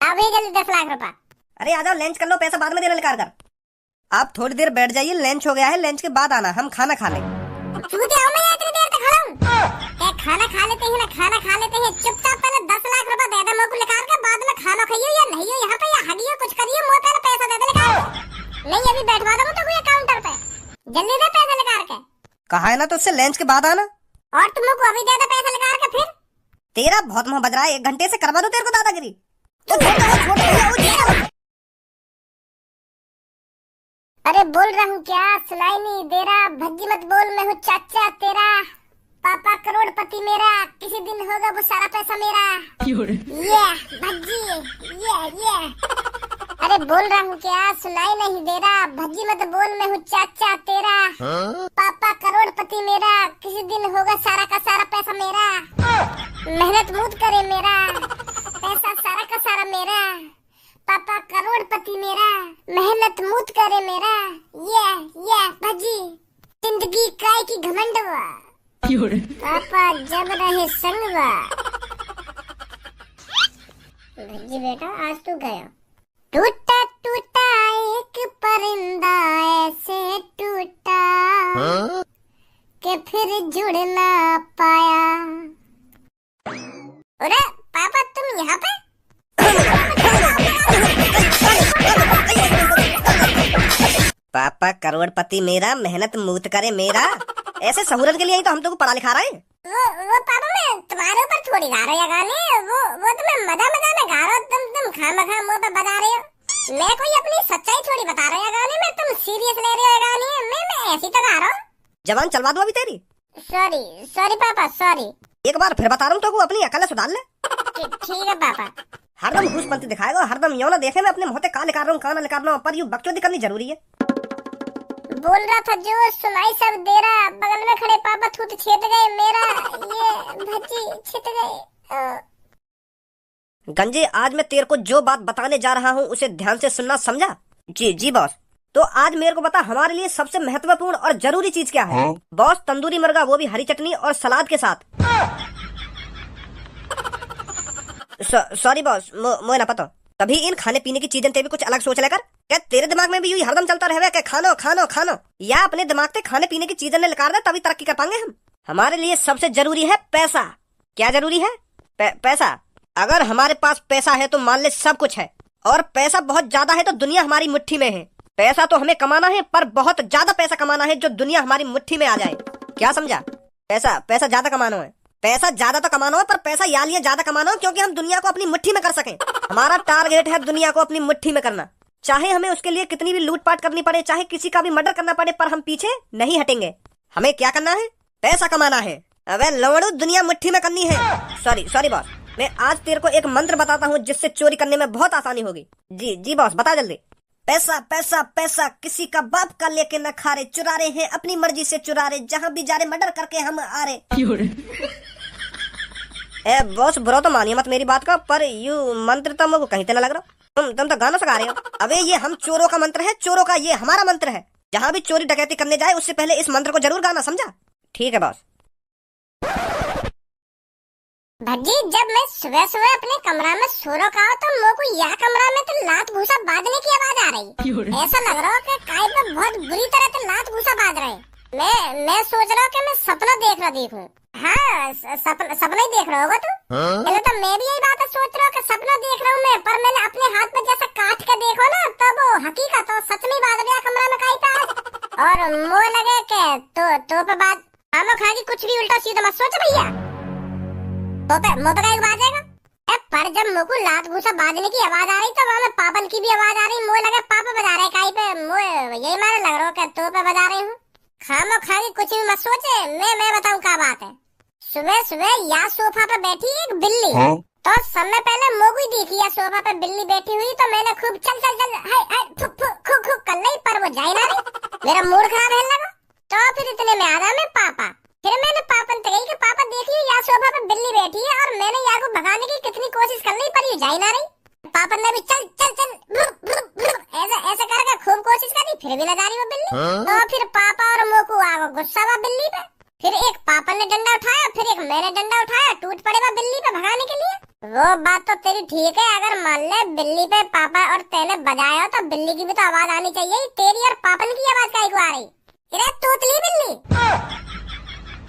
अभी जल्दी 10 लाख रुपए। अरे आ जाओ, लंच कर लो, पैसा बाद में देना निकाल कर। आप थोड़ी देर बैठ जाइए, लंच हो गया है, लंच के बाद आना, हम खाना खा लें। चूतिया हूं मैं इतनी देर तक खड़ा हूं। खाना खा लेते हैं ना, खाना खा लेते हैं। चुपचाप पहले 10 लाख रुपए दे दे मेरे को निकाल के, बाद में खाना खाइयो या नहीं हो यहाँ पे, या हगियो कुछ करियो, मुझे पहले पैसा दे दे निकाल। नहीं अभी बैठवा दो मुझे कोई काउंटर पे, जल्दी दे पैसा निकाल के। कहा है ना तो उससे लंच के बाद आना। और तुम को अभी दे दे पैसा निकाल के फिर। तेरा बहुत मुंह बज रहा है, 1 घंटे से करवा दो तेरे को दादागिरी। तो छोड़। अरे बोल रहा हूँ क्या, सुनाई नहीं दे रहा? भज्जी मत बोल, मैं हूँ चाचा तेरा, पापा करोड़पति मेरा, किसी दिन होगा वो सारा पैसा मेरा। ये भज्जी, ये अरे बोल रहा हूँ क्या, सुनाई नहीं दे रहा? भज्जी मत बोल, मैं हूँ चाचा तेरा, पापा करोड़पति मेरा, किसी दिन होगा सारा का सारा पैसा मेरा। मेहनत मूत करे मेरा, पैसा सारा का सारा मेरा, पापा करोड़पति मेरा, मेहनत मूत करे मेरा। ये भज्जी, जिंदगी काय की घमंडवा, पापा जब रहे संगवा। भज्जी बेटा आज तू गया। टूटा टूटा एक परिंदा ऐसे टूटा कि फिर जुड़ ना पाया। अरे पापा तुम यहाँ पे? पापा करोड़पति मेरा, मेहनत मूत करे मेरा, ऐसे सहूलत के लिए ही तो हम तुमको पढ़ा लिखा रहे हैं। वो पापा मैं तुम्हारे ऊपर थोड़ी गा रही है गाने, वो तो मैं मजा में गा रहा हूँ, तुम खामखा मुंह पे बजा रहे हो। मैं कोई अपनी सच्चाई थोड़ी बता रही है गाने में, तुम सीरियस ले रहे हो गाने, मैं ऐसी तो गा रहा हूँ। जवान चलवा दो अभी तेरी। सॉरी पापा सॉरी। एक बार फिर बता रहा हूँ तो अपनी अकल सुधार ले। ठीक है पापा। हरदम घूसपंती दिखाएगा, हरदम यो ना देखे मैं अपने मुंह से का निकाल रहा हूँ, का ना निकाल रहा हूँ, पर यूं बकचोदी करनी जरूरी है। बोल रहा था जो सुनाई सब दे रहा, बगल में खड़े पापा थूत छेद गए मेरा, ये भज्जी छित गए। गंजे आज मैं तेरे को जो बात बताने जा रहा हूँ उसे ध्यान से सुनना, समझा? जी बॉस। तो आज मेरे को बता, हमारे लिए सबसे महत्वपूर्ण और जरूरी चीज क्या है? बॉस तंदूरी मुर्गा, वो भी हरी चटनी और सलाद के साथ। सॉरी बॉस, मुझे ना पता। तभी इन खाने पीने की चीजें ते भी कुछ अलग सोच लेकर। क्या तेरे दिमाग में भी यूं हरदम चलता रहे क्या खानो खानो खानो? या अपने दिमाग से खाने पीने की चीजें निकाल दे, तभी तरक्की कर पाएंगे हम। हमारे लिए सबसे जरूरी है पैसा। क्या जरूरी है? पैसा। अगर हमारे पास पैसा है तो मान ले सब कुछ है, और पैसा बहुत ज्यादा है तो दुनिया हमारी मुट्ठी में है। पैसा तो हमें कमाना है, पर बहुत ज्यादा पैसा कमाना है जो दुनिया हमारी मुट्ठी में आ जाए। क्या समझा? पैसा ज्यादा कमाना है। पैसा ज्यादा तो कमाना हो, पर पैसा या लिए ज्यादा कमाना हो क्योंकि हम दुनिया को अपनी मुट्ठी में कर सकें। हमारा टारगेट है दुनिया को अपनी मुट्ठी में करना, चाहे हमें उसके लिए कितनी भी लूटपाट करनी पड़े, चाहे किसी का भी मर्डर करना पड़े, पर हम पीछे नहीं हटेंगे। हमें क्या करना है? पैसा कमाना है। अबे लवड़ू, दुनिया मुट्ठी में करनी है। सॉरी बॉस, मैं आज तेरे को एक मंत्र बताता हूँ जिससे चोरी करने में बहुत आसानी होगी। जी बॉस, बता जल्दी। पैसा पैसा पैसा किसी का बाप का लेके न खा रहे, चुरा रहे हैं अपनी मर्जी से चुरा रहे, जहाँ भी जा रहे मर्डर करके हम आ रहे। ए बॉस, बुरा तो मानिए मत मेरी बात का, पर यू मंत्र तो मुझको कहीं तो न लग रहा। तुम तो गाना सिखा रहे हो। अबे ये हम चोरों का मंत्र है, चोरों का, ये हमारा मंत्र है। जहाँ भी चोरी डकैती करने जाए उससे पहले इस मंत्र को जरूर गाना, समझा? ठीक है बॉस। भज्जी जब मैं सुबह सुबह अपने कमरा में सो रखा हूँ तो मेरे को यह कमरा में तो लात घूसा बांधने की आवाज आ रही। ऐसा लग रहा है कि काय पे बहुत बुरी तरह से लात घूसा बांध रहे। मैं सोच रहा हूँ कि मैं सपना देख रहा देखूं। हाँ सपना ही देख रहा होगा तू। पहले तो मैं भी यही बात सोच रहा हूँ कि सपना देख रहा हूँ मैं, पर मैंने अपने हाथ में जैसा काट के देखो ना तब वो हकीकत और सच में बांध गया कमरा में काई पे। और मुँह लगे के तो पे बात आमो खा की कुछ भी उल्टा सीधा मत सोच भैया, मुँह पे बाजेगा। पर जब मुँह को लात घूसा बांधने की आवाज आ रही तो वहाँ में पापन की भी आवाज आ रही। मुँह लगे पापा बजा रहे काई पे, मुँह यही मारे लग रहा हो कि तो पे बजा रही हूँ। खामो खागी कुछ भी मत सोचे, मैं बताऊँ क्या बात है। सुबह सुबह या सोफा पे बैठी एक बिल्ली, तो समय पहले मोगू देखी या सोफा पे बिल्ली बैठी हुई, तो मैंने खूब चल खुक कर ली, पर वो जाए ना रही। मेरा मूड खराब है लगा। तो फिर इतने में आया मैं पापा। फिर मैंने पापन से कही कि पापा देखिए या सोफा पे बिल्ली बैठी है, और मैंने या को भगाने की कितनी कोशिश कर ली पर ये जाए ना रही। पापन ने भी चल ऐसे करके खूब कोशिश करी, फिर भी न जा रही वो बिल्ली। तो फिर पापा और मोकू आ गए गुस्सा हुआ बिल्ली पे। फिर एक पापा ने डंडा उठाया, फिर एक मैंने डंडा उठाया, टूट पड़े वह बिल्ली पे भगाने के लिए। वो बात तो तेरी ठीक है। अगर मान ले बिल्ली पे पापा और तेने बजाया हो तो बिल्ली की भी तो आवाज आनी चाहिए। तेरी और पापन की आवाज काहे को आ रही? अरे तोतली बिल्ली,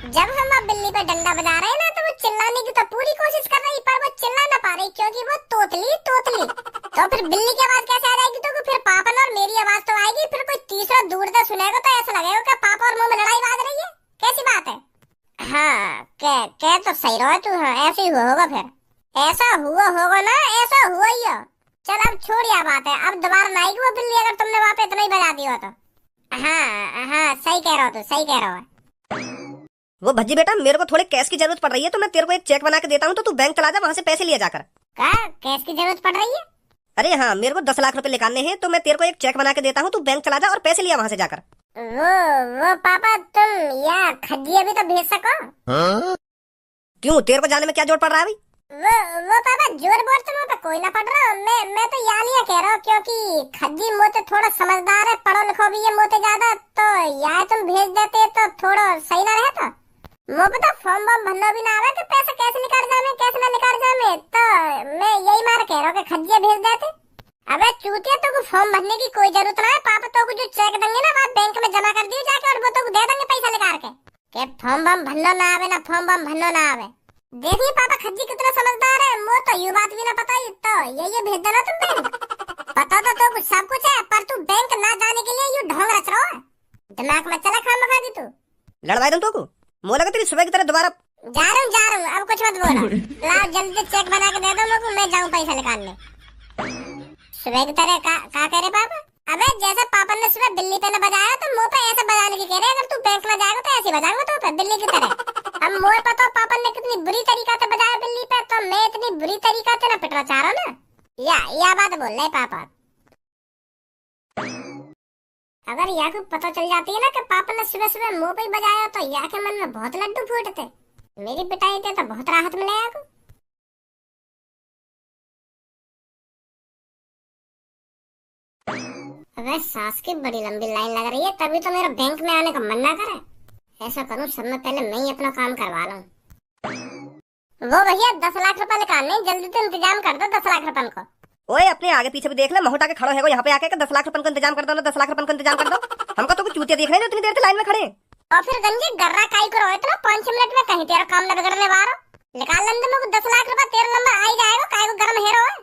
जब हम अब बिल्ली पे डंडा बजा रहे हैं ना तो वो चिल्लाने की तो पूरी कोशिश कर रही, पर वो चिल्ला ना पा रही क्योंकि वो तोतली तोतली। तो फिर बिल्ली की आवाज कैसे आ जाएगी? तो फिर पापन और मेरी आवाज तो आएगी, फिर कोई तीसरा दूर से सुनेगा तो ऐसा लगेगा कि पापा और मुंह में लड़ाई बाज रही है। कैसी बात है? हाँ कह तो सही रहा तू। हाँ ऐसे ही होगा। फिर ऐसा हुआ होगा ना, ऐसा हुआ ही हो। चल अब छोड़ यह बात है, अब दोबारा ना आएगी वो बिल्ली अगर तुमने वहाँ पे इतना ही बजा दिया तो। हाँ सही कह रहा हो, तू सही कह रहा है। वो भज्जी बेटा, मेरे को थोड़े कैश की जरूरत पड़ रही है, तो मैं तेरे को एक चेक बना के देता हूँ, तो तू बैंक चला जा, वहाँ से पैसे लिया जाकर। क्या कैश की जरूरत पड़ रही है? अरे हाँ, मेरे को 10 लाख रुपए निकालने हैं, तो मैं तेरे को एक चेक बना के देता हूँ, तू बैंक चला जा और पैसे लिया वहाँ से जाकर। वो पापा तुम या खज्जिया भी तो भेज सको। क्यों, तेरे को जाने में क्या जोर पड़ रहा है भाई? वो पापा जोर बोर तो मुझे कोई ना पड़ रहा। मैं तो यहाँ लिया कह रहा हूँ क्योंकि खज्जी मोते थोड़ा समझदार है, पढ़ो लिखो भी है मोते ज्यादा, तो यहाँ तुम भेज देते तो थोड़ा सही ना रहता। वो पता फॉर्म वॉर्म भरना भी ना आवे कि पैसा कैसे निकाल जाने कैसे ना निकाल जाने, तो मैं यही मार कह रहा हूँ कि खज्जिया भेज देते। अबे चूतिया, तो को फॉर्म भरने की कोई जरूरत ना है। पापा तो को जो चेक देंगे ना बात बैंक में जमा कर दियो जाके, और वो तो दे देंगे पैसा निकाल के फॉर्म वॉर्म भरना ना आवे ना फॉर्म वॉर्म भरना ना आवे। देखिए पापा खज्जी कितना समझदार है, वो तो ये बात भी ना पता ही तो ये भेज देना तुम बैंक। पता तो कुछ सब कुछ है, पर तू बैंक ना जाने के लिए यू ढोंग रच रहा है। दिमाग में चला खाम खा दी तू। लड़वाई दूं तो को मोह लगा तेरी सुबह की तरह दोबारा। जा रहा हूँ, अब कुछ मत बोला। लाओ जल्दी चेक बना के दे दो मेरे को, मैं जाऊँ पैसा निकालने। सुबह की तरह का कह रहे पापा? अबे जैसे पापा ने सुबह बिल्ली पे न बजाया तो मुंह पे ऐसे बजाने की कह रहे। अगर तू बैंक में जाएगा तो ऐसे बजाऊंगा तो पे बिल्ली की तरह। अब मुझे पता पापा ने कितनी बुरी तरीका से बजाया बिल्ली पे, तो मैं इतनी बुरी तरीका से ना पिटना चाह रहा ना। या बात बोल रहे पापा। अगर या को पता चल जाती है ना कि पापा ने सुबह सुबह मुंह पे ही बजाया तो या के मन में बहुत लड्डू फूटते। मेरी पिटाई थे तो बहुत राहत मिले या को। अबे सास की बड़ी लंबी लाइन लग रही है, तभी तो मेरा बैंक में आने का मन ना करे। ऐसा करूं सब में पहले मैं ही अपना काम करवा लूं। वो भैया 10 लाख रुपए निकालने, जल्दी से इंतजाम कर दो 10 लाख रुपए को। ओए अपने आगे पीछे भी देख ले, महोटा के खड़ो है वो यहाँ पे आके 10 लाख रुपए का इंतजाम कर दो ना, 10 लाख रुपए का इंतजाम कर दो। हमको तो कुछ चूतिया देख रहे हैं जो इतनी देर से लाइन में खड़े। और फिर गंजी गर्रा काई करो इतना, 5-6 मिनट में कहीं तेरा काम न बिगड़ने वाला। निकाल लेंगे मेरे को 10 लाख रुपए, तेरा नंबर आ ही जाएगा। काई को गरम हेरो है।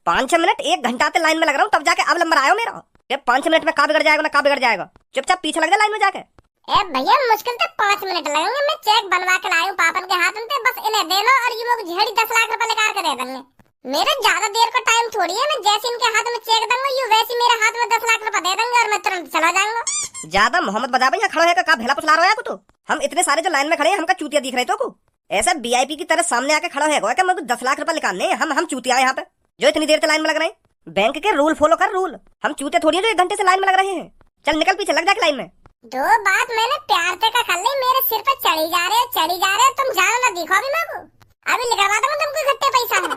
5-6 मिनट 1 घंटा से लाइन में लग रहा हूँ, तब जाके अब नंबर आयो मेरा। 5 मिनट में का बिगड़ जाएगा ना का बिगड़ जाएगा, चुपचाप पीछे लग जा लाइन में जाके। ए भैया मुश्किल से 5 मिनट लगेंगे, मैं चेक बनवा के लाऊं पापन के हाथ में, बस इन्हें दे लो और ये लोग झड़ी 10 लाख रुपए निकाल के दे देंगे। मेरे ज्यादा देर का टाइम थोड़ी है, मैं जैसे इनके हाथ में चेक दूंगा यू वैसे मेरे हाथ में 10 लाख रुपए दे देंगे और मैं तुरंत चला जाऊंगा। ज्यादा मोहम्मद बजा भैया खड़ा है का भेला पसला रहा है को। तो हम इतने सारे जो लाइन में खड़े हैं हमका चूतिया दिख रहे तो को ऐसा VIP की तरह सामने आके खड़ा है क्या मेरे को 10 लाख रुपए निकालने। हम चूतिया यहाँ पे जो इतनी देर से लाइन में लग रहे हैं। बैंक के रूल फॉलो कर, रूल। हम चूते थोड़ी है जो 1 घंटे से लाइन में लग रहे हैं। चल निकल पीछे लग जा लाइन में। दो बात मैंने प्यार से कर ली, मेरे सिर पे चढ़ी जा रहे तुम जानो ना दिखो अभी मेरे को। अभी निकलवा दूंगा तुमको इकट्ठे पैसा है।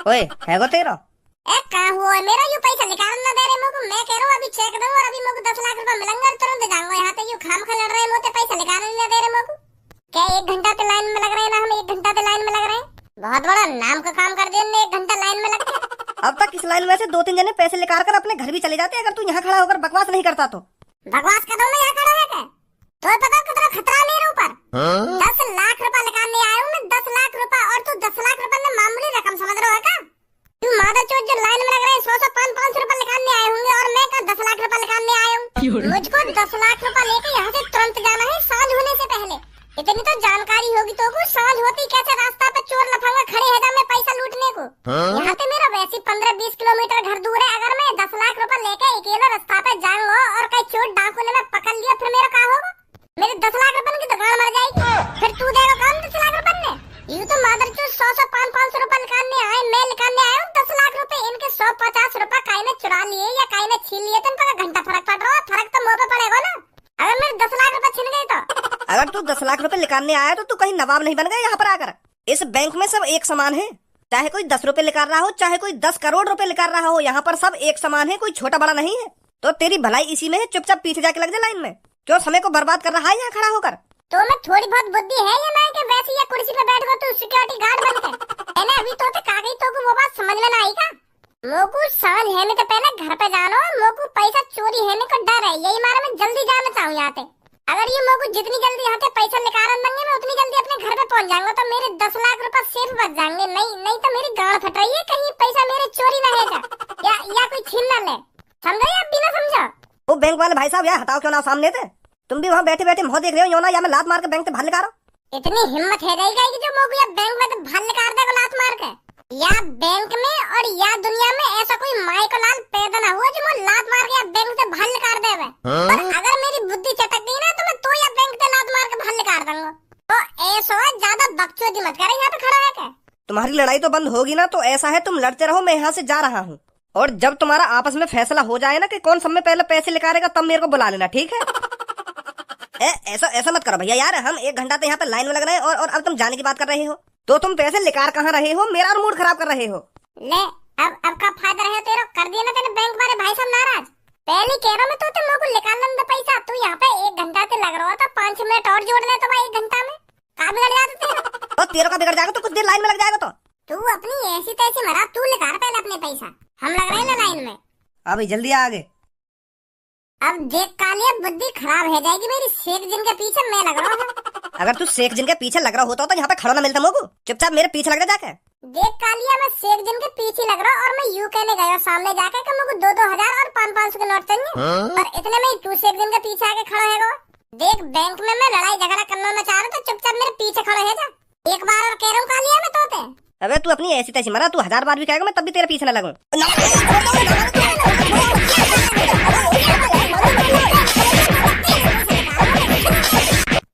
ओए है वो तेरा? कहाँ हुआ है मेरा? यू पैसा निकाल ना दे रहे मेरे को। मैं कह रहा हूँ अभी चेक दूं और अभी मेरे को 10 लाख रुपए मिलेंगे और तुरंत जाऊंगा यहाँ पे। यू खाम खा लड़ रहे हैं मोते, पैसा निकाल नहीं दे रहे मेरे को। क्या 1 घंटा से लाइन में लग रहे हैं ना? हम 1 घंटा से लाइन में लग रहे हैं। बहुत बड़ा नाम का काम कर दिया 1 घंटा लाइन में लग के। अब तक इस लाइन में से 2-3 जने पैसे निकाल कर अपने घर भी चले जाते अगर तू यहाँ खड़ा होकर बकवास नहीं करता तो। बकवास कर दो मैं यहाँ खड़ा है क्या? तो पता कितना खतरा मेरे ऊपर। 10 लाख रुपए निकालने आया हूँ मैं, 10 लाख रुपए, और तू 10 लाख रुपए में मामूली रकम समझ रहा है क्या? तू मादा चोट जो लाइन में लग रहे हैं 100-500 रुपए निकालने आए होंगे और मैं क्या 10 लाख रुपए निकालने आया हूँ। मुझको 10 लाख रुपए लेके यहाँ से तुरंत जाना है सांझ होने से पहले। इतनी तो जानकारी होगी तो को सांझ होती कैसे रास्ता पे चोर लफंगा खड़े है मैं पैसा लूटने को। यहाँ से मेरा वैसे 15-20 किलोमीटर घर दूर है। अगर मैं 10 लाख रुपए लेके अकेला रास्ता पे जाऊंगा और कहीं चोर डाकू ने मैं पकड़ लिया फिर मेरा क्या होगा? मेरे 10 लाख रुपए की दुकान मर जाएगी। फिर तू देगा काम 10 लाख रुपए ने? यू तो मादर चोर 100-500 रुपए निकालने आए, मैं निकालने आया हूँ 10 लाख रुपए। इनके 150 रुपए काई ने चुरा लिए या काई ने छीन लिए तो इनका घंटा फर्क पड़ रहा है। फर्क तो मुँह पे पड़ेगा ना अगर मेरे 10 लाख रुपए छिन गए तो। अगर तू 10 लाख रुपए निकालने आया तो तू कहीं नवाब नहीं बन गया यहाँ पर आकर। इस बैंक में सब एक समान है, चाहे कोई 10 रुपए निकाल रहा हो चाहे कोई 10 करोड़ रुपए निकाल रहा हो, यहाँ पर सब एक समान है, कोई छोटा बड़ा नहीं है। तो तेरी भलाई इसी में है, चुपचाप पीछे जाके लग जा लाइन में। क्यों समय को बर्बाद कर रहा है यहाँ खड़ा होकर? तो मैं थोड़ी बहुत बुद्धि है या नहीं कि वैसे ये कुर्सी पे बैठ गो तू सिक्योरिटी गार्ड बन के? अभी तो कागज मिलन आई का? मोकू सांझ हेने तो पहले घर पे जानो, मोकू पैसा चोरी हेने को डर है, यही मारे मैं जल्दी जाना चाहूँ यहाँ से। अगर ये मोकू जितनी जल्दी यहाँ से पैसा निकाल देंगे मैं उतनी जल्दी अपने घर पे पहुँच जाऊंगा, तो मेरे 10 लाख रुपए सेफ बच जाएंगे। नहीं तो मेरी गांड फट रही है, कहीं पैसा मेरे चोरी न है या कोई छीन न ले। समझो या बिना समझो? वो बैंक वाले भाई साहब यार हटाओ क्यों ना सामने थे, तुम भी वहाँ बैठे बैठे मुँह देख रहे हो, यो ना या मैं लात मार के बैंक से बाहर निकालो। इतनी हिम्मत है रहेगा कि जो मोकू या बैंक में तो भल निकाल देगा लात मार के? या बैंक में और या दुनिया में ऐसा कोई माई को लाल पैदा ना हुआ जो मुझे लात मार के या बैंक से भल निकाल देवे। और अगर मेरी बुद्धि चटक गई ना तो मैं तो या बैंक से लात मार के भल निकाल दूंगा। तो ऐसा है, ज्यादा बकचोदी मत करे, यहाँ पे खड़ा है क्या? तुम्हारी लड़ाई तो बंद होगी ना, तो ऐसा है तुम लड़ते रहो, मैं यहाँ से जा रहा हूँ, और जब तुम्हारा आपस में फैसला हो जाए ना कि कौन सब में पहले पैसे निकालेगा तब मेरे को बुला लेना, ठीक है? ऐसा मत करो भैया यार, हम 1 घंटा तो यहाँ पे लाइन में लग रहे हैं और अब तुम जाने की बात कर रहे हो, तो तुम पैसे निकाल कहाँ रहे हो? मेरा और मूड खराब कर रहे हो। ले अब का फायदा रहे तेरा, कर दिया ना तेरे बैंक वाले भाई साहब नाराज। पहले कह रहा मैं तो मोकू निकाल लेना पैसा, तू यहाँ पे 1 घंटा से लग रहा था, 5 मिनट और जोड़ ले तो भाई 1 घंटा में का बिगड़ जाता तेरा? और तेरे का बिगड़ जाएगा तो कुछ देर लाइन में लग जाएगा। तो तू अपनी ऐसी तैसी मरा, तू निकाल पहले अपने पैसा, हम लग रहे हैं ना लाइन में। अभी जल्दी आगे। अब देख कालिया बुद्धि खराब हो जाएगी मेरी, शेख जिन के पीछे मैं लग रहा हूँ। अगर तू शेख जिन के पीछे लग रहा होता तो यहाँ पे खड़ा ना मिलता मोकू, चुपचाप मेरे पीछे लग रहा जाके। देख कालिया मैं शेख जिन के पीछे लग रहा हूँ और मैं यूं कहने गया सामने जाके कि मुझे 2-2 हजार और 500 के नोट चाहिए, और इतने में तू शेख जिन के पीछे आके खड़ा है। देख बैंक में मैं लड़ाई झगड़ा करना न चाह रहा तो चुपचाप मेरे पीछे खड़ा है जा। एक बार और कह रहा हूँ कालिया मैं तोते। अबे तू अपनी ऐसी तैसी मरा, तू 1000 बार भी कहेगा मैं तब भी तेरे पीछे न लगूं।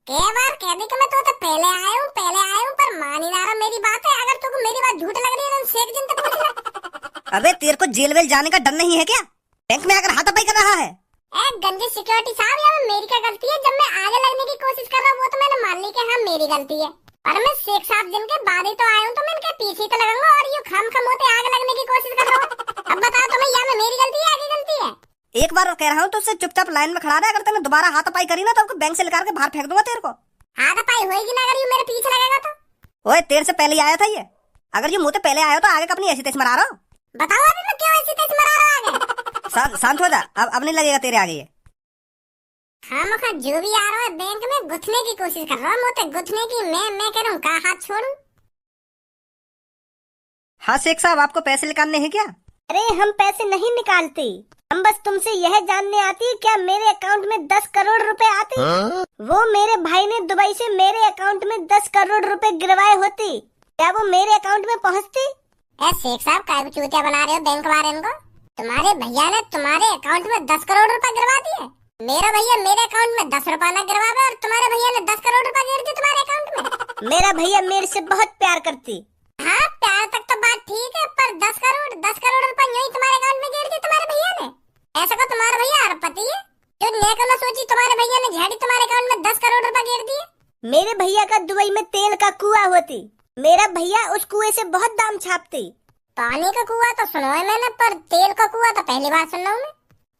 कई बार कह दी कि मैं तो पहले आया हूँ पर मान ही ना रहा मेरी बात है। अगर तुमको मेरी बात झूठ लग रही है तो शेख जिन तक पूछ ले। अबे तेरे को जेल वेल जाने का डर नहीं है क्या? बैंक में आकर हाथापाई कर रहा है। गंजे सिक्योरिटी साहब, या मेरी क्या गलती है? जब मैं आगे लगने की कोशिश कर रहा हूँ वो तो मैंने मान ली कि हाँ मेरी गलती है, पर मैं शेख साहब जिन के बाद ही तो आया हूँ तो मैं इनके पीछे तो लगूंगा, और ये खम होते आगे लगने की कोशिश कर रहा हूँ। अब बताओ तुम्हें या में मेरी गलती है आगे गलती है? एक बार कह रहा हूँ तो उससे चुपचाप लाइन में खड़ा रहे, अगर तूने दोबारा हाथापाई करी ना तो बैंक से निकाल के बाहर फेंक दूंगा तेरे को। हाथापाई होगी ना अगर ये मेरे पीछे लगेगा तो? ओए तेरे से पहले आया था ये, अगर ये मुँह से पहले आया तो आगे अपनी ऐसी तैसी मरा रहा हूँ। बताओ अभी मैं क्यों ऐसी तैसी मरा रहा आगे? शांत हो जा, अब नहीं लगेगा तेरे आगे ये। खामखा जो भी आ रहा है बैंक में गुथने की कोशिश कर रहा हूँ, मुझे गुथने की। मैं कह रहा हूँ कहाँ हाथ छोड़ूं? हाँ शेख साहब, आपको पैसे निकालने हैं क्या? अरे हम पैसे नहीं निकालते, हम बस तुमसे यह जानने आती क्या मेरे अकाउंट में 10 करोड़ रुपए आते। वो मेरे भाई ने दुबई से मेरे अकाउंट में 10 करोड़ रुपए गिरवाए होते, क्या वो मेरे अकाउंट में पहुँचते? शेख साहब काय चूतिया बना रहे हो बैंक वाले को? तुम्हारे भैया ने तुम्हारे अकाउंट में 10 करोड़ रुपए गिरवा दिए। मेरा भैया मेरे अकाउंट में 10 रुपए न गिरवावे और तुम्हारे भैया ने 10 करोड़ रुपए गिर दिए तुम्हारे अकाउंट में। मेरा भैया मेरे से बहुत प्यार करती। हाँ प्यार तक तो बात ठीक है, पर 10 करोड़ रुपए यूं तुम्हारे अकाउंट में गिर दिए तुम्हारे भैया ने। ऐसा को तुम्हारा भैया अरबपति है जो नेक न सोची तुम्हारे भैया ने झाड़ी तुम्हारे अकाउंट में 10 करोड़ रुपए गिर दिए। मेरे भैया का दुबई में तेल का कुआं होती, मेरा भैया उस कुएं से बहुत दाम छापती। पानी का कुआं तो सुना है मैंने, पर तेल का कुआं तो पहली बार सुन रहा हूँ मैं।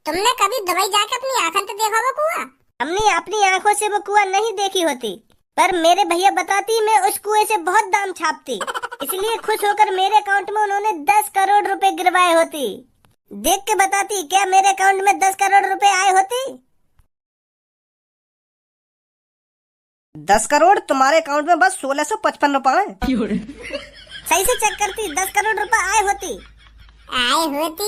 तुमने कभी दुबई जाके अपनी आंखों से देखा वो कुआं? हमने अपनी आंखों से वो कुआं नहीं देखी होती, पर मेरे भैया बताती मैं उस कुएं से बहुत दाम छापती, इसलिए खुश होकर मेरे अकाउंट में उन्होंने 10 करोड़ रुपए गिरवाए होती। देख के बताती क्या मेरे अकाउंट में 10 करोड़ रुपए आए होती? 10 करोड़ तुम्हारे अकाउंट में बस 1655 रुपए। सही से चेक करती, 10 करोड़ रुपए आए होती। आए होती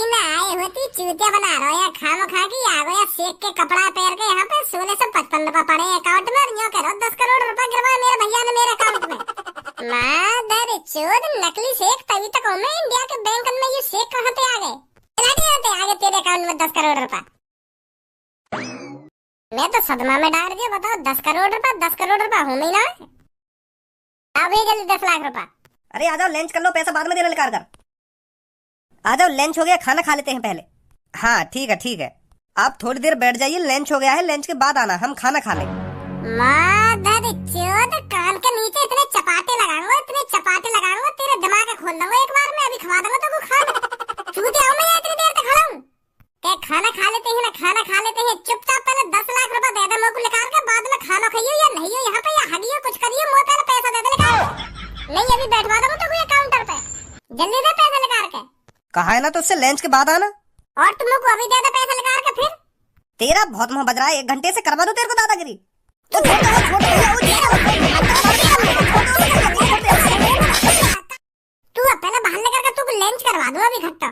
चूतिया बना रहा है खाम खा की आ गया शेख के कपड़ा पहन के यहाँ पे 1655 रुपए पड़े अकाउंट में, और यूँ कह रहा 10 करोड़ रुपए गिरवाए मेरे भैया ने मेरे अकाउंट में। मादर चोद नकली शेख, तभी तक हूँ मैं इंडिया के बैंक में। ये शेख कहाँ पे आ गए? आगे तेरे अकाउंट में 10 करोड़ रुपए। मैं तो सदमा में डाल दिया। बताओ 10 करोड़ रुपए हूँ नहीं ना? अभी जल्दी 10 लाख रुपए। अरे आ जाओ लंच कर लो, पैसा बाद में देना निकाल कर। आ जाओ लंच हो गया, खाना खा लेते हैं पहले। हाँ ठीक है, आप थोड़ी देर बैठ जाइए, लंच हो गया है, लंच के बाद आना, हम खाना खा लें। मादर चोद कान के नीचे इतने चपाटे लगाऊंगा तेरे दिमाग खोल दूंगा एक बार में। अभी खवा दूंगा तो खा चूतिया हूं मैं इतनी देर तक खड़ा हूं। क्या खाना खा लेते हैं ना, खाना खा लेते हैं। चुपचाप पहले 10 लाख रुपए दे दे मुंह निकाल के, बाद में खाना खाइयो या नहीं हो यहाँ पे, या हगियो कुछ करियो, मुंह पहले पैसा दे दे निकाल। नहीं अभी बैठवा दूंगा तो कोई काउंटर पे। जल्दी दे पैसे निकाल के। कहा है ना तो उससे लंच के बाद आना। और तुम लोग को अभी दे दे पैसे निकाल के फिर। तेरा बहुत मुंह बज रहा है, 1 घंटे से करवा दो तेरे को दादागिरी। तू अब पहले बाहर लेकर के तू लंच करवा दो अभी खट्टा।